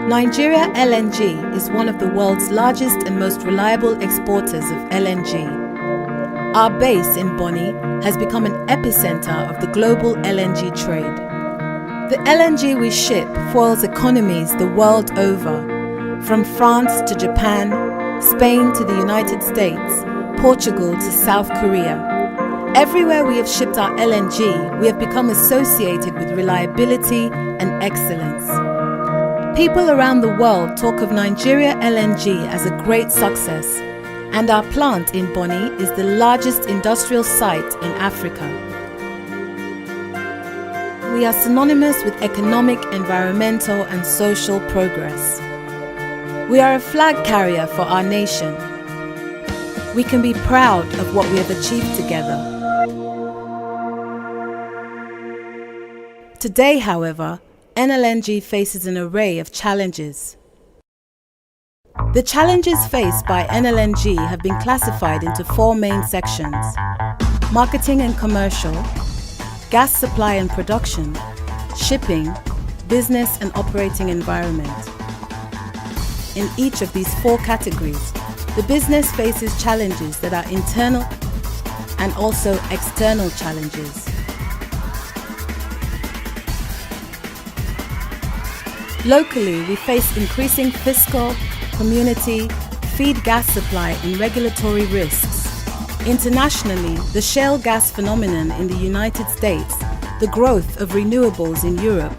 Nigeria LNG is one of the world's largest and most reliable exporters of LNG. Our base in Bonny has become an epicenter of the global LNG trade. The LNG we ship fuels economies the world over, from France to Japan, Spain to the United States, Portugal to South Korea. Everywhere we have shipped our LNG, we have become associated with reliability and excellence. People around the world talk of Nigeria LNG as a great success, and our plant in Bonny is the largest industrial site in Africa. We are synonymous with economic, environmental, and social progress. We are a flag carrier for our nation. We can be proud of what we have achieved together. Today, however, NLNG faces an array of challenges. The challenges faced by NLNG have been classified into four main sections: marketing and commercial, gas supply and production, shipping, business and operating environment. In each of these four categories, the business faces challenges that are internal and also external challenges. Locally, we face increasing fiscal, community, feed gas supply and regulatory risks. Internationally, the shale gas phenomenon in the United States, the growth of renewables in Europe,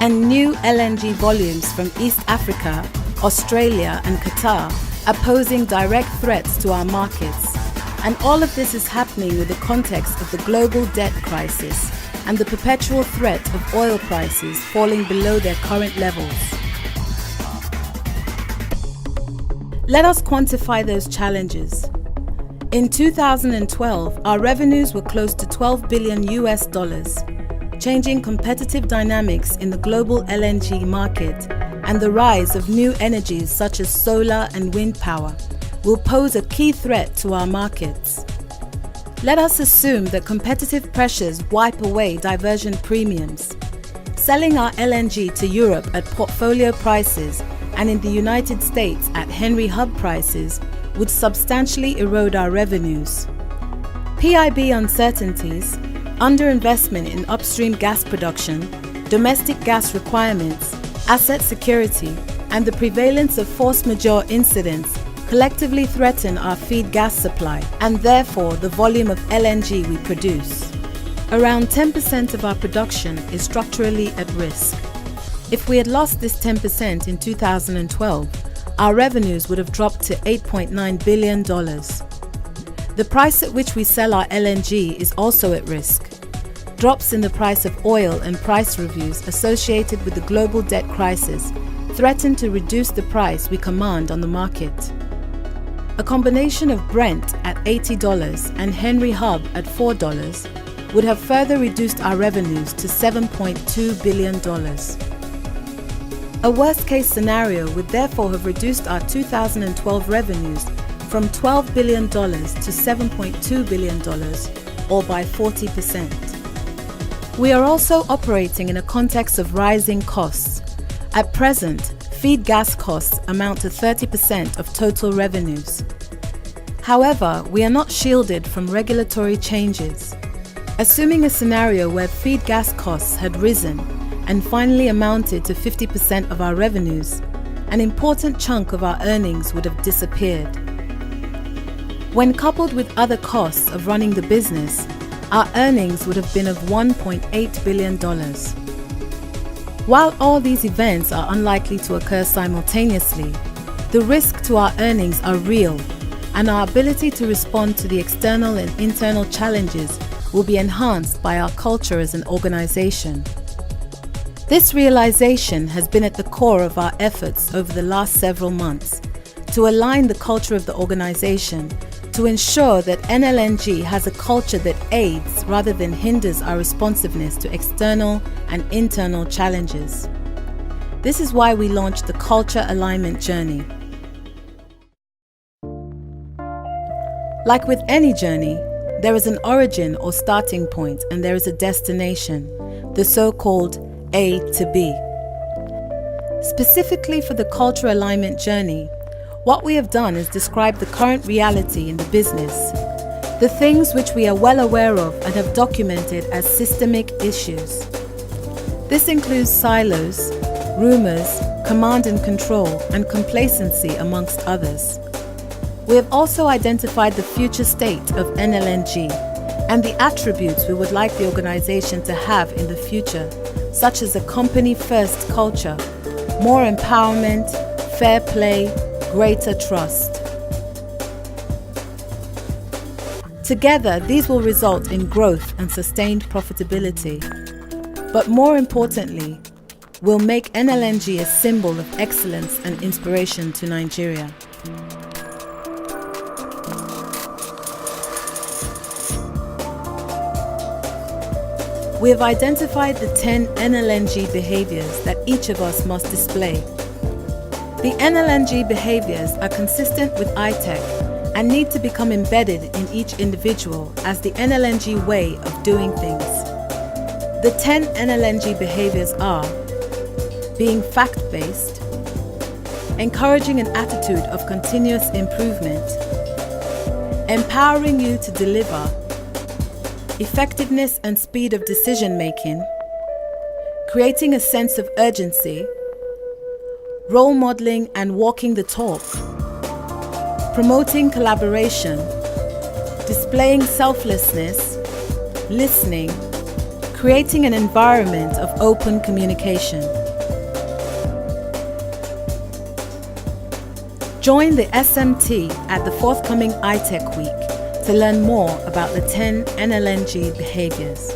and new LNG volumes from East Africa, Australia and Qatar are posing direct threats to our markets. And all of this is happening with the context of the global debt crisis and the perpetual threat of oil prices falling below their current levels. Let us quantify those challenges. In 2012, our revenues were close to $12 billion, changing competitive dynamics in the global LNG market and the rise of new energies such as solar and wind power will pose a key threat to our markets. Let us assume that competitive pressures wipe away diversion premiums. Selling our LNG to Europe at portfolio prices and in the United States at Henry Hub prices would substantially erode our revenues. PIB uncertainties, underinvestment in upstream gas production, domestic gas requirements, asset security, and the prevalence of force majeure incidents collectively threaten our feed gas supply and therefore the volume of LNG we produce. Around 10% of our production is structurally at risk. If we had lost this 10% in 2012, our revenues would have dropped to $8.9 billion. The price at which we sell our LNG is also at risk. Drops in the price of oil and price reviews associated with the global debt crisis threaten to reduce the price we command on the market. A combination of Brent at $80 and Henry Hub at $4 would have further reduced our revenues to $7.2 billion. A worst-case scenario would therefore have reduced our 2012 revenues from $12 billion to $7.2 billion, or by 40%. We are also operating in a context of rising costs. At present, feed gas costs amount to 30% of total revenues. However, we are not shielded from regulatory changes. Assuming a scenario where feed gas costs had risen and finally amounted to 50% of our revenues, an important chunk of our earnings would have disappeared. When coupled with other costs of running the business, our earnings would have been of $1.8 billion. While all these events are unlikely to occur simultaneously, the risk to our earnings are real, and our ability to respond to the external and internal challenges will be enhanced by our culture as an organization. This realization has been at the core of our efforts over the last several months to align the culture of the organization to ensure that NLNG has a culture that aids rather than hinders our responsiveness to external and internal challenges. This is why we launched the Culture Alignment Journey. Like with any journey, there is an origin or starting point and there is a destination, the so-called A to B. Specifically for the culture alignment journey, what we have done is describe the current reality in the business, the things which we are well aware of and have documented as systemic issues. This includes silos, rumors, command and control, and complacency, amongst others. We have also identified the future state of NLNG and the attributes we would like the organization to have in the future, such as a company-first culture, more empowerment, fair play, greater trust. Together, these will result in growth and sustained profitability. But more importantly, will make NLNG a symbol of excellence and inspiration to Nigeria. We have identified the 10 NLNG behaviors that each of us must display. The NLNG behaviors are consistent with ITEC and need to become embedded in each individual as the NLNG way of doing things. The 10 NLNG behaviors are being fact-based, encouraging an attitude of continuous improvement, empowering you to deliver, effectiveness and speed of decision-making, creating a sense of urgency, role modeling and walking the talk, promoting collaboration, displaying selflessness, listening, creating an environment of open communication. Join the SMT at the forthcoming ITEC Week to learn more about the 10 NLNG behaviors.